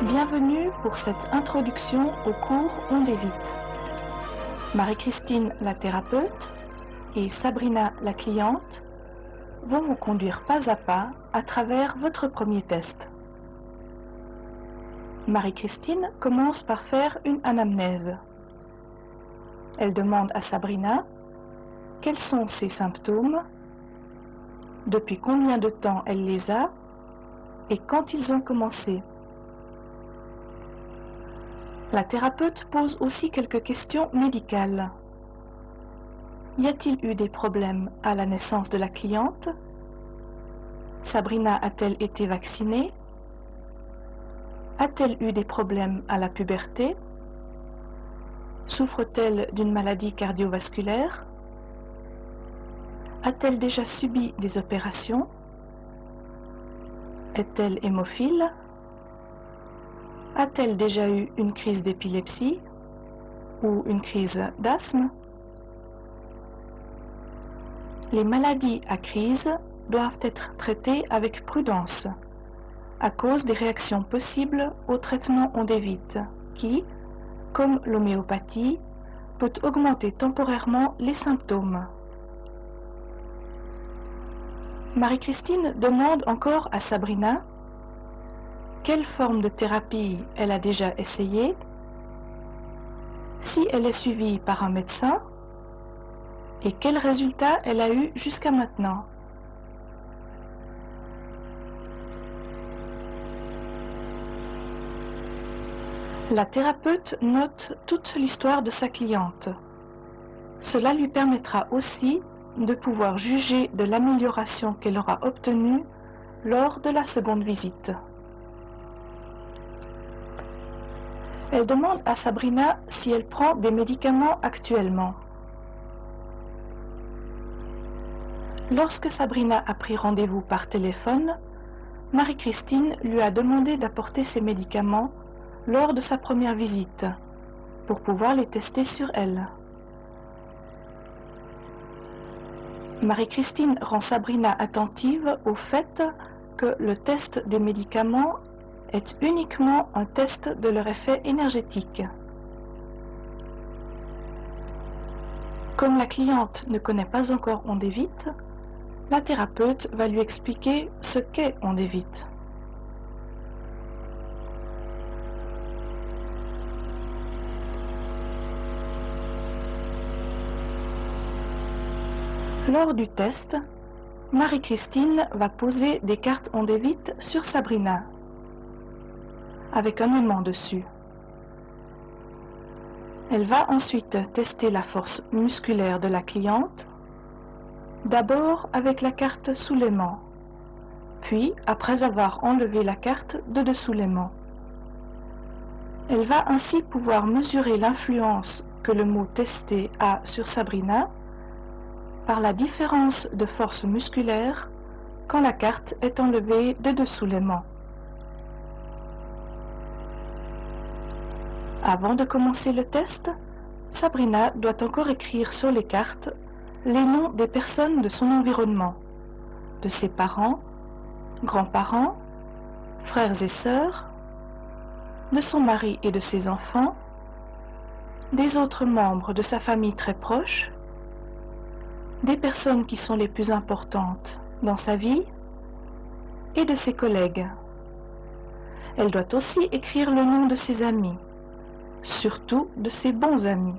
Bienvenue pour cette introduction au cours Ondes et Vite. Marie-Christine, la thérapeute, et Sabrina, la cliente, vont vous conduire pas à pas à travers votre premier test. Marie-Christine commence par faire une anamnèse. Elle demande à Sabrina quels sont ses symptômes, depuis combien de temps elle les a et quand ils ont commencé. La thérapeute pose aussi quelques questions médicales. Y a-t-il eu des problèmes à la naissance de la cliente? Sabrina a-t-elle été vaccinée? A-t-elle eu des problèmes à la puberté? Souffre-t-elle d'une maladie cardiovasculaire? A-t-elle déjà subi des opérations? Est-elle hémophile? A-t-elle déjà eu une crise d'épilepsie ou une crise d'asthme? Les maladies à crise doivent être traitées avec prudence à cause des réactions possibles au traitement Ondes et Vite qui, comme l'homéopathie, peut augmenter temporairement les symptômes. Marie-Christine demande encore à Sabrina quelle forme de thérapie elle a déjà essayé, si elle est suivie par un médecin et quels résultats elle a eu jusqu'à maintenant. La thérapeute note toute l'histoire de sa cliente. Cela lui permettra aussi de pouvoir juger de l'amélioration qu'elle aura obtenue lors de la seconde visite. Elle demande à Sabrina si elle prend des médicaments actuellement. Lorsque Sabrina a pris rendez-vous par téléphone, Marie-Christine lui a demandé d'apporter ses médicaments lors de sa première visite, pour pouvoir les tester sur elle. Marie-Christine rend Sabrina attentive au fait que le test des médicaments est uniquement un test de leur effet énergétique. Comme la cliente ne connaît pas encore Ondes et Vite, la thérapeute va lui expliquer ce qu'est Ondes et Vite. Lors du test, Marie-Christine va poser des cartes Ondes et Vite sur Sabrina, avec un aimant dessus. Elle va ensuite tester la force musculaire de la cliente, d'abord avec la carte sous l'aimant, puis après avoir enlevé la carte de dessous l'aimant. Elle va ainsi pouvoir mesurer l'influence que le mot testé a sur Sabrina par la différence de force musculaire quand la carte est enlevée de dessous l'aimant. Avant de commencer le test, Sabrina doit encore écrire sur les cartes les noms des personnes de son environnement, de ses parents, grands-parents, frères et sœurs, de son mari et de ses enfants, des autres membres de sa famille très proche, des personnes qui sont les plus importantes dans sa vie et de ses collègues. Elle doit aussi écrire le nom de ses amis, surtout de ses bons amis.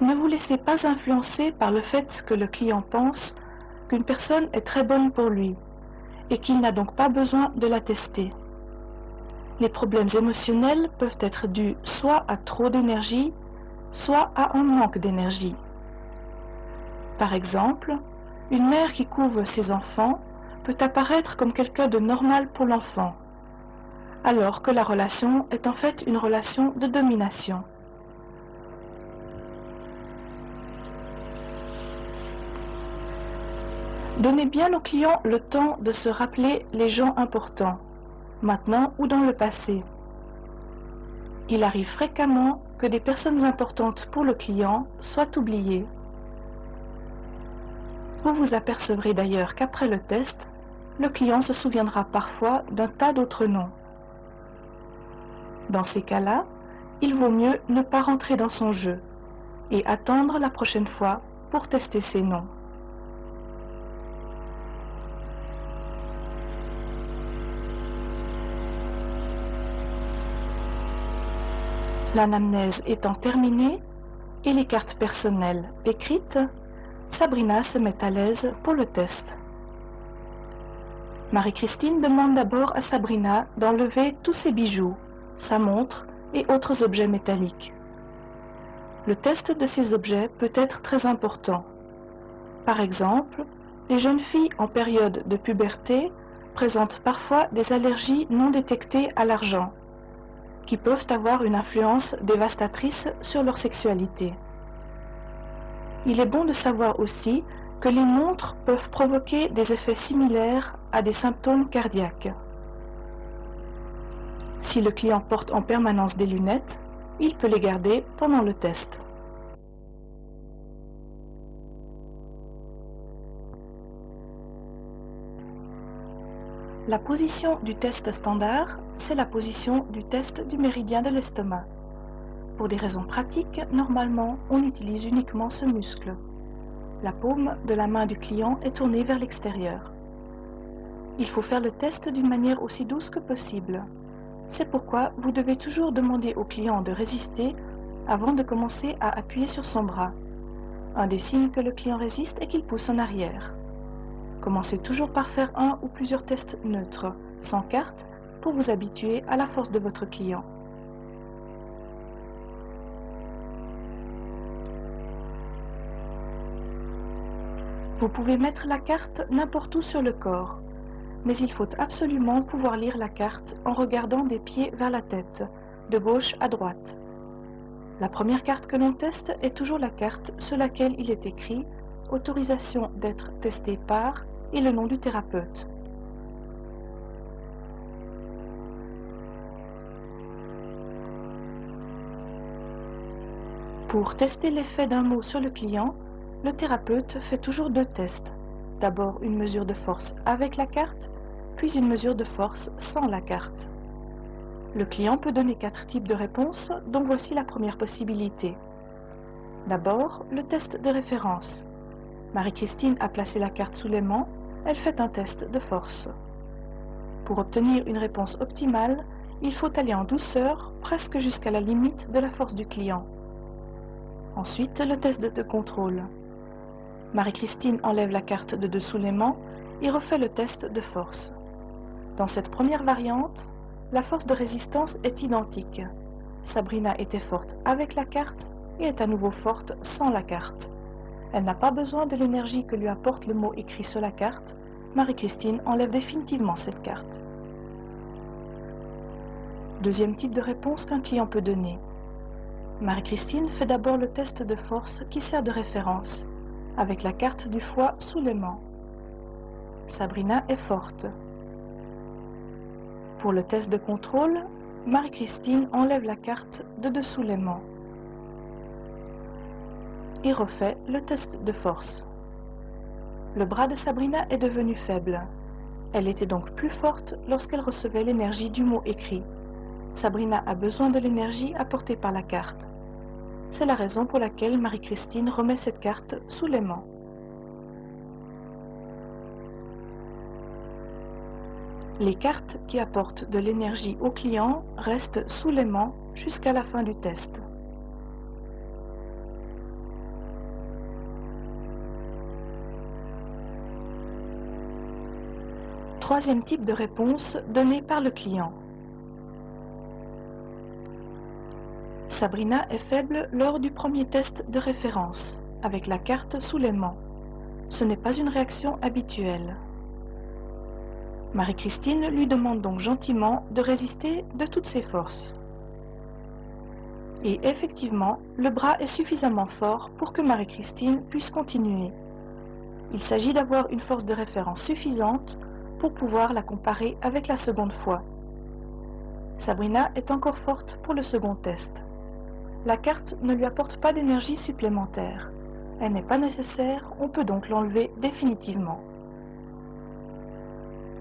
Ne vous laissez pas influencer par le fait que le client pense qu'une personne est très bonne pour lui et qu'il n'a donc pas besoin de la tester. Les problèmes émotionnels peuvent être dus soit à trop d'énergie, soit à un manque d'énergie. Par exemple, une mère qui couve ses enfants peut apparaître comme quelqu'un de normal pour l'enfant, alors que la relation est en fait une relation de domination. Donnez bien au client le temps de se rappeler les gens importants, maintenant ou dans le passé. Il arrive fréquemment que des personnes importantes pour le client soient oubliées. Vous vous apercevrez d'ailleurs qu'après le test, le client se souviendra parfois d'un tas d'autres noms. Dans ces cas-là, il vaut mieux ne pas rentrer dans son jeu et attendre la prochaine fois pour tester ces noms. L'anamnèse étant terminée et les cartes personnelles écrites, Sabrina se met à l'aise pour le test. Marie-Christine demande d'abord à Sabrina d'enlever tous ses bijoux, sa montre et autres objets métalliques. Le test de ces objets peut être très important. Par exemple, les jeunes filles en période de puberté présentent parfois des allergies non détectées à l'argent, qui peuvent avoir une influence dévastatrice sur leur sexualité. Il est bon de savoir aussi que les montres peuvent provoquer des effets similaires à des symptômes cardiaques. Si le client porte en permanence des lunettes, il peut les garder pendant le test. La position du test standard, c'est la position du test du méridien de l'estomac. Pour des raisons pratiques, normalement, on utilise uniquement ce muscle. La paume de la main du client est tournée vers l'extérieur. Il faut faire le test d'une manière aussi douce que possible. C'est pourquoi vous devez toujours demander au client de résister avant de commencer à appuyer sur son bras. Un des signes que le client résiste est qu'il pousse en arrière. Commencez toujours par faire un ou plusieurs tests neutres, sans carte, pour vous habituer à la force de votre client. Vous pouvez mettre la carte n'importe où sur le corps, mais il faut absolument pouvoir lire la carte en regardant des pieds vers la tête, de gauche à droite. La première carte que l'on teste est toujours la carte sur laquelle il est écrit « Autorisation d'être testé par » et le nom du thérapeute. Pour tester l'effet d'un mot sur le client, le thérapeute fait toujours deux tests. D'abord une mesure de force avec la carte, puis une mesure de force sans la carte. Le client peut donner 4 types de réponses, dont voici la première possibilité. D'abord, le test de référence. Marie-Christine a placé la carte sous l'aimant, elle fait un test de force. Pour obtenir une réponse optimale, il faut aller en douceur, presque jusqu'à la limite de la force du client. Ensuite, le test de contrôle. Marie-Christine enlève la carte de dessous l'aimant et refait le test de force. Dans cette première variante, la force de résistance est identique. Sabrina était forte avec la carte et est à nouveau forte sans la carte. Elle n'a pas besoin de l'énergie que lui apporte le mot écrit sur la carte. Marie-Christine enlève définitivement cette carte. Deuxième type de réponse qu'un client peut donner. Marie-Christine fait d'abord le test de force qui sert de référence, avec la carte du foie sous l'aimant. Sabrina est forte. Pour le test de contrôle, Marie-Christine enlève la carte de dessous l'aimant et refait le test de force. Le bras de Sabrina est devenu faible. Elle était donc plus forte lorsqu'elle recevait l'énergie du mot écrit. Sabrina a besoin de l'énergie apportée par la carte. C'est la raison pour laquelle Marie-Christine remet cette carte sous l'aimant. Les cartes qui apportent de l'énergie au client restent sous l'aimant jusqu'à la fin du test. Troisième type de réponse donnée par le client. Sabrina est faible lors du premier test de référence, avec la carte sous l'aimant. Ce n'est pas une réaction habituelle. Marie-Christine lui demande donc gentiment de résister de toutes ses forces. Et effectivement, le bras est suffisamment fort pour que Marie-Christine puisse continuer. Il s'agit d'avoir une force de référence suffisante pour pouvoir la comparer avec la seconde fois. Sabrina est encore forte pour le second test. La carte ne lui apporte pas d'énergie supplémentaire. Elle n'est pas nécessaire, on peut donc l'enlever définitivement.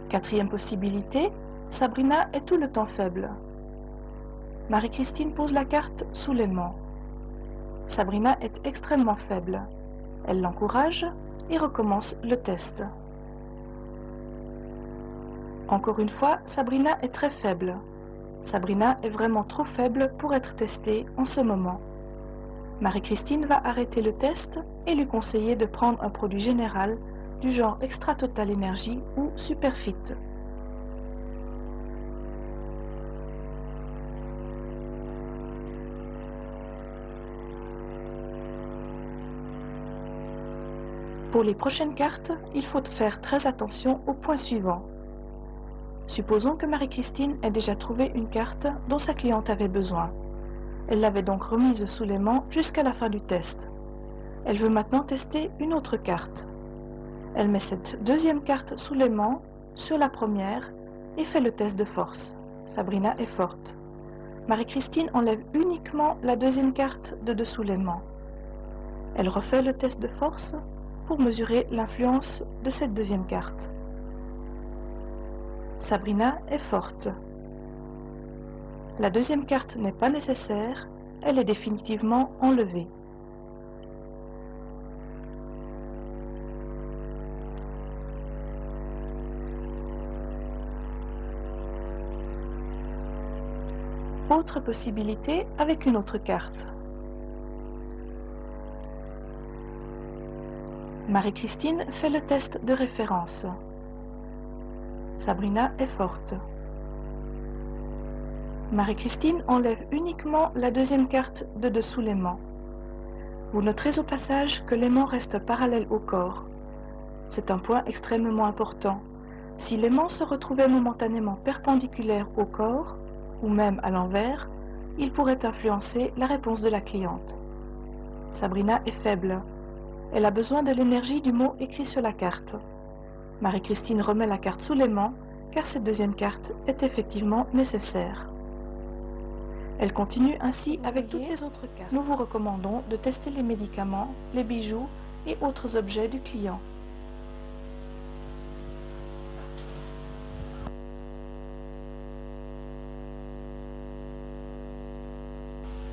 Quatrième possibilité, Sabrina est tout le temps faible. Marie-Christine pose la carte sous l'aimant. Sabrina est extrêmement faible. Elle l'encourage et recommence le test. Encore une fois, Sabrina est très faible. Sabrina est vraiment trop faible pour être testée en ce moment. Marie-Christine va arrêter le test et lui conseiller de prendre un produit général du genre Extra Total Energy ou Superfit. Pour les prochaines cartes, il faut faire très attention au point suivant. Supposons que Marie-Christine ait déjà trouvé une carte dont sa cliente avait besoin. Elle l'avait donc remise sous l'aimant jusqu'à la fin du test. Elle veut maintenant tester une autre carte. Elle met cette deuxième carte sous l'aimant sur la première et fait le test de force. Sabrina est forte. Marie-Christine enlève uniquement la deuxième carte de dessous l'aimant. Elle refait le test de force pour mesurer l'influence de cette deuxième carte. Sabrina est forte. La deuxième carte n'est pas nécessaire, elle est définitivement enlevée. Autre possibilité avec une autre carte. Marie-Christine fait le test de référence. Sabrina est forte. Marie-Christine enlève uniquement la deuxième carte de dessous l'aimant. Vous noterez au passage que l'aimant reste parallèle au corps. C'est un point extrêmement important. Si l'aimant se retrouvait momentanément perpendiculaire au corps, ou même à l'envers, il pourrait influencer la réponse de la cliente. Sabrina est faible. Elle a besoin de l'énergie du mot écrit sur la carte. Marie-Christine remet la carte sous l'aimant, car cette deuxième carte est effectivement nécessaire. Elle continue ainsi avec toutes les autres cartes. Nous vous recommandons de tester les médicaments, les bijoux et autres objets du client.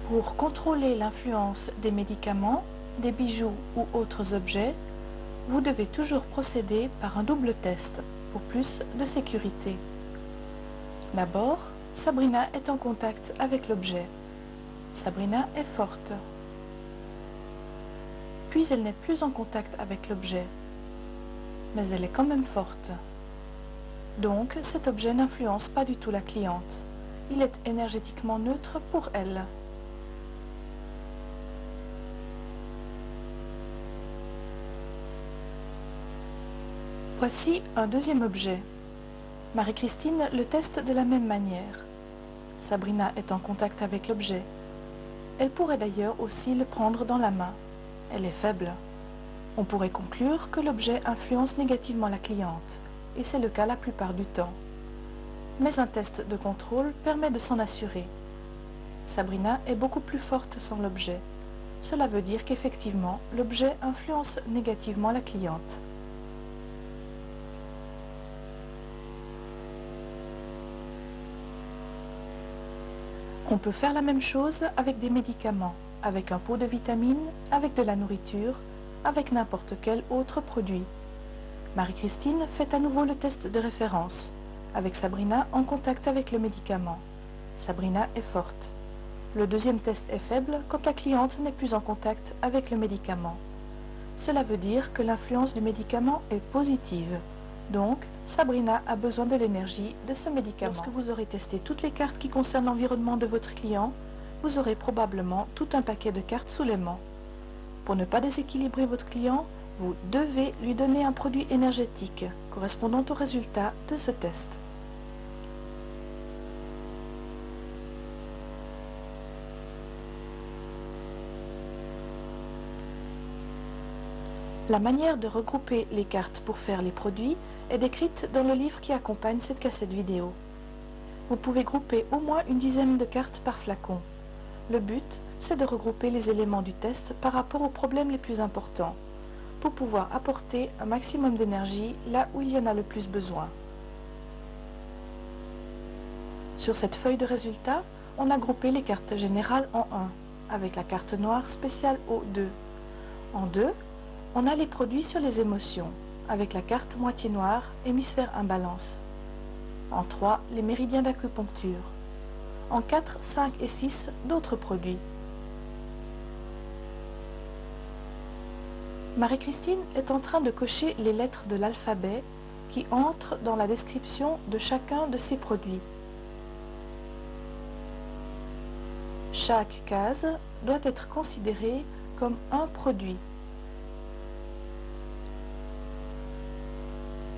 Pour contrôler l'influence des médicaments, des bijoux ou autres objets, vous devez toujours procéder par un double test pour plus de sécurité. D'abord, Sabrina est en contact avec l'objet. Sabrina est forte. Puis elle n'est plus en contact avec l'objet, mais elle est quand même forte. Donc cet objet n'influence pas du tout la cliente. Il est énergétiquement neutre pour elle. Voici un deuxième objet. Marie-Christine le teste de la même manière. Sabrina est en contact avec l'objet. Elle pourrait d'ailleurs aussi le prendre dans la main. Elle est faible. On pourrait conclure que l'objet influence négativement la cliente, et c'est le cas la plupart du temps. Mais un test de contrôle permet de s'en assurer. Sabrina est beaucoup plus forte sans l'objet. Cela veut dire qu'effectivement, l'objet influence négativement la cliente. On peut faire la même chose avec des médicaments, avec un pot de vitamines, avec de la nourriture, avec n'importe quel autre produit. Marie-Christine fait à nouveau le test de référence, avec Sabrina en contact avec le médicament. Sabrina est forte. Le deuxième test est faible quand la cliente n'est plus en contact avec le médicament. Cela veut dire que l'influence du médicament est positive. Donc, Sabrina a besoin de l'énergie de ce médicament. Lorsque vous aurez testé toutes les cartes qui concernent l'environnement de votre client, vous aurez probablement tout un paquet de cartes sous les mains. Pour ne pas déséquilibrer votre client, vous devez lui donner un produit énergétique correspondant au résultat de ce test. La manière de regrouper les cartes pour faire les produits est décrite dans le livre qui accompagne cette cassette vidéo. Vous pouvez grouper au moins une dizaine de cartes par flacon. Le but, c'est de regrouper les éléments du test par rapport aux problèmes les plus importants, pour pouvoir apporter un maximum d'énergie là où il y en a le plus besoin. Sur cette feuille de résultats, on a groupé les cartes générales en 1, avec la carte noire spéciale au 2. En 2, on a les produits sur les émotions, avec la carte moitié noire, hémisphère imbalance. En 3, les méridiens d'acupuncture. En 4, 5 et 6, d'autres produits. Marie-Christine est en train de cocher les lettres de l'alphabet qui entrent dans la description de chacun de ces produits. Chaque case doit être considérée comme un produit.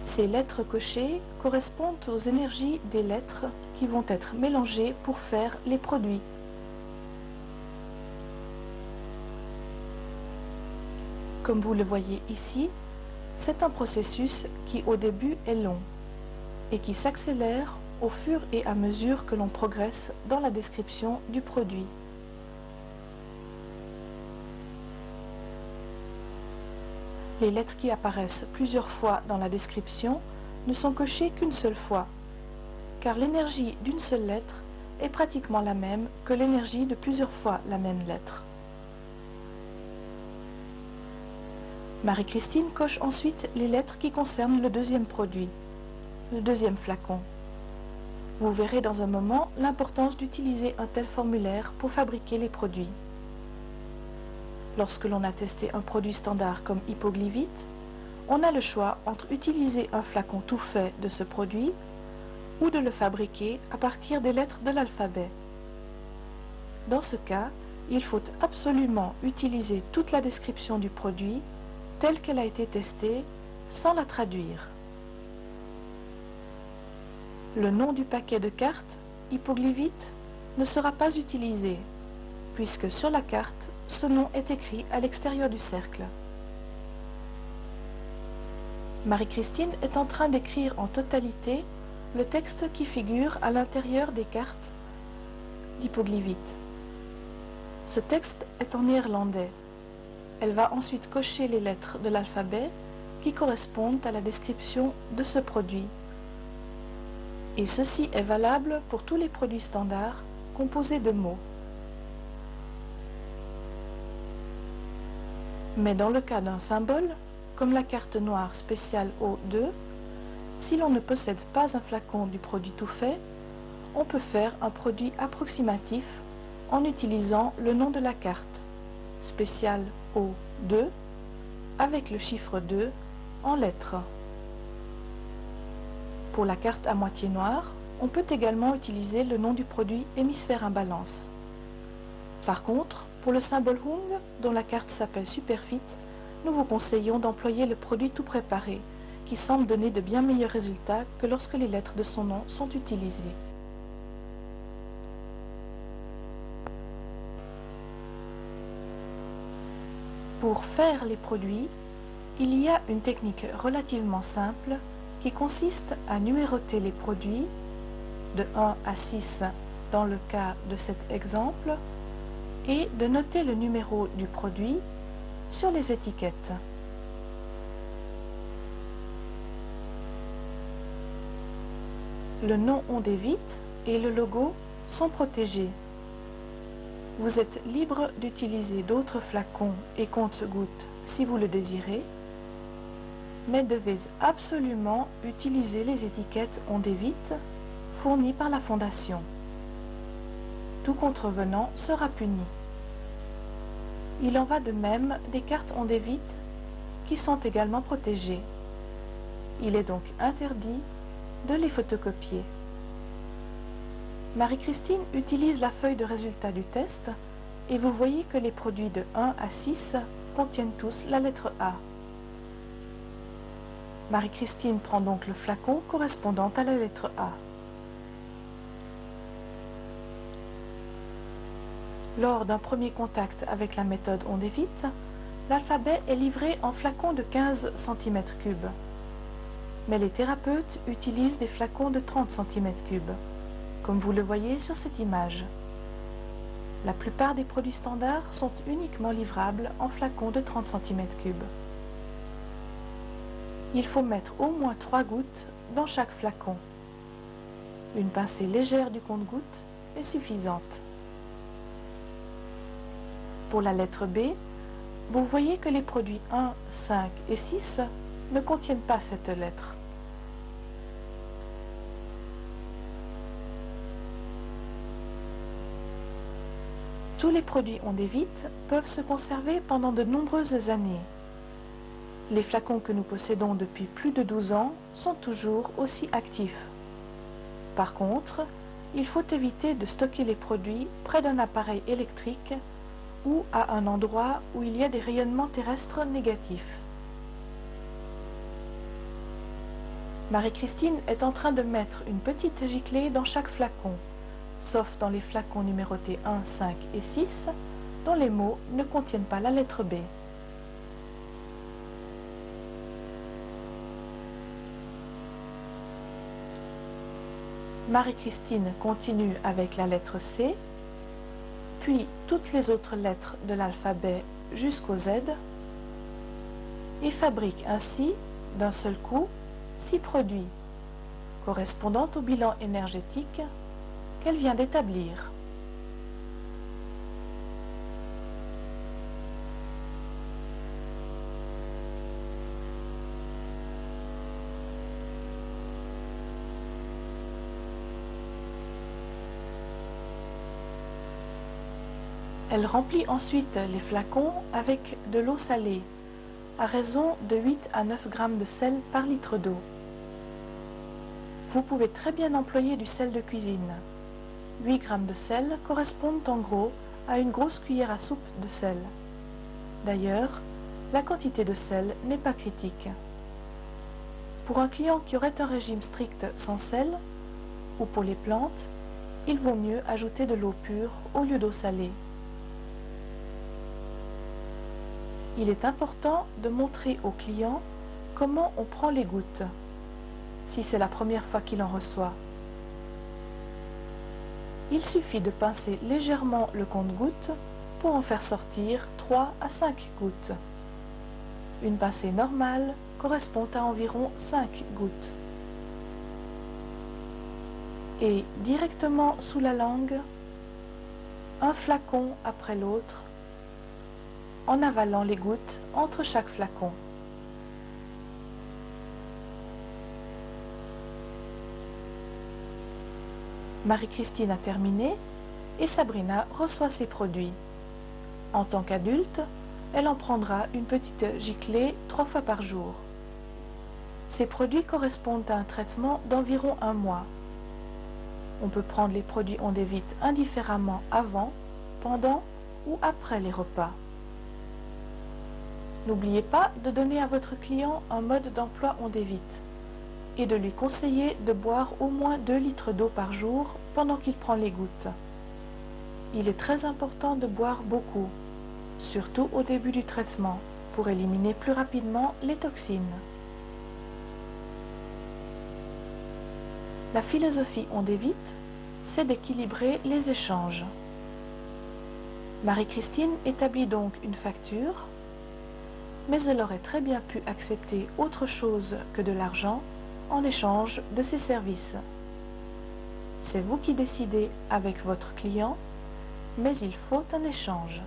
Ces lettres cochées correspondent aux énergies des lettres qui vont être mélangées pour faire les produits. Comme vous le voyez ici, c'est un processus qui au début est long et qui s'accélère au fur et à mesure que l'on progresse dans la description du produit. Les lettres qui apparaissent plusieurs fois dans la description ne sont cochées qu'une seule fois, car l'énergie d'une seule lettre est pratiquement la même que l'énergie de plusieurs fois la même lettre. Marie-Christine coche ensuite les lettres qui concernent le deuxième produit, le deuxième flacon. Vous verrez dans un moment l'importance d'utiliser un tel formulaire pour fabriquer les produits. Lorsque l'on a testé un produit standard comme Hypoglyvite, on a le choix entre utiliser un flacon tout fait de ce produit ou de le fabriquer à partir des lettres de l'alphabet. Dans ce cas, il faut absolument utiliser toute la description du produit telle qu'elle a été testée sans la traduire. Le nom du paquet de cartes, Hypoglyvite, ne sera pas utilisé, puisque sur la carte, ce nom est écrit à l'extérieur du cercle. Marie-Christine est en train d'écrire en totalité le texte qui figure à l'intérieur des cartes d'Hypoglyvite. Ce texte est en néerlandais. Elle va ensuite cocher les lettres de l'alphabet qui correspondent à la description de ce produit. Et ceci est valable pour tous les produits standards composés de mots. Mais dans le cas d'un symbole, comme la carte noire spéciale O2, si l'on ne possède pas un flacon du produit tout fait, on peut faire un produit approximatif en utilisant le nom de la carte, spéciale O2, avec le chiffre 2 en lettres. Pour la carte à moitié noire, on peut également utiliser le nom du produit hémisphère imbalance. Par contre, pour le symbole Hung, dont la carte s'appelle Superfit, nous vous conseillons d'employer le produit tout préparé, qui semble donner de bien meilleurs résultats que lorsque les lettres de son nom sont utilisées. Pour faire les produits, il y a une technique relativement simple qui consiste à numéroter les produits de 1 à 6 dans le cas de cet exemple et de noter le numéro du produit sur les étiquettes. Le nom Ondévite et le logo sont protégés. Vous êtes libre d'utiliser d'autres flacons et compte-gouttes si vous le désirez, mais devez absolument utiliser les étiquettes Ondévite fournies par la Fondation. Tout contrevenant sera puni. Il en va de même des cartes Ondévite qui sont également protégées. Il est donc interdit de les photocopier. Marie-Christine utilise la feuille de résultat du test et vous voyez que les produits de 1 à 6 contiennent tous la lettre A. Marie-Christine prend donc le flacon correspondant à la lettre A. Lors d'un premier contact avec la méthode onde et vite, l'alphabet est livré en flacons de 15 cm3. Mais les thérapeutes utilisent des flacons de 30 cm3, comme vous le voyez sur cette image. La plupart des produits standards sont uniquement livrables en flacons de 30 cm3. Il faut mettre au moins 3 gouttes dans chaque flacon. Une pincée légère du compte-gouttes est suffisante. Pour la lettre B, vous voyez que les produits 1, 5 et 6 ne contiennent pas cette lettre. Tous les produits onde et vite peuvent se conserver pendant de nombreuses années. Les flacons que nous possédons depuis plus de 12 ans sont toujours aussi actifs. Par contre, il faut éviter de stocker les produits près d'un appareil électrique ou à un endroit où il y a des rayonnements terrestres négatifs. Marie-Christine est en train de mettre une petite giclée dans chaque flacon, sauf dans les flacons numérotés 1, 5 et 6, dont les mots ne contiennent pas la lettre B. Marie-Christine continue avec la lettre C, puis toutes les autres lettres de l'alphabet jusqu'au Z, et fabrique ainsi, d'un seul coup, 6 produits, correspondant au bilan énergétique qu'elle vient d'établir. Elle remplit ensuite les flacons avec de l'eau salée, à raison de 8 à 9 g de sel par litre d'eau. Vous pouvez très bien employer du sel de cuisine. 8 g de sel correspondent en gros à une grosse cuillère à soupe de sel. D'ailleurs, la quantité de sel n'est pas critique. Pour un client qui aurait un régime strict sans sel, ou pour les plantes, il vaut mieux ajouter de l'eau pure au lieu d'eau salée. Il est important de montrer au client comment on prend les gouttes, si c'est la première fois qu'il en reçoit. Il suffit de pincer légèrement le compte-gouttes pour en faire sortir 3 à 5 gouttes. Une pincée normale correspond à environ 5 gouttes. Et directement sous la langue, un flacon après l'autre, en avalant les gouttes entre chaque flacon. Marie-Christine a terminé et Sabrina reçoit ses produits. En tant qu'adulte, elle en prendra une petite giclée 3 fois par jour. Ces produits correspondent à un traitement d'environ 1 mois. On peut prendre les produits onde et vite indifféremment avant, pendant ou après les repas. N'oubliez pas de donner à votre client un mode d'emploi onde et vite et de lui conseiller de boire au moins 2 litres d'eau par jour pendant qu'il prend les gouttes. Il est très important de boire beaucoup, surtout au début du traitement, pour éliminer plus rapidement les toxines. La philosophie onde et vite, c'est d'équilibrer les échanges. Marie-Christine établit donc une facture, mais elle aurait très bien pu accepter autre chose que de l'argent en échange de ses services. C'est vous qui décidez avec votre client, mais il faut un échange.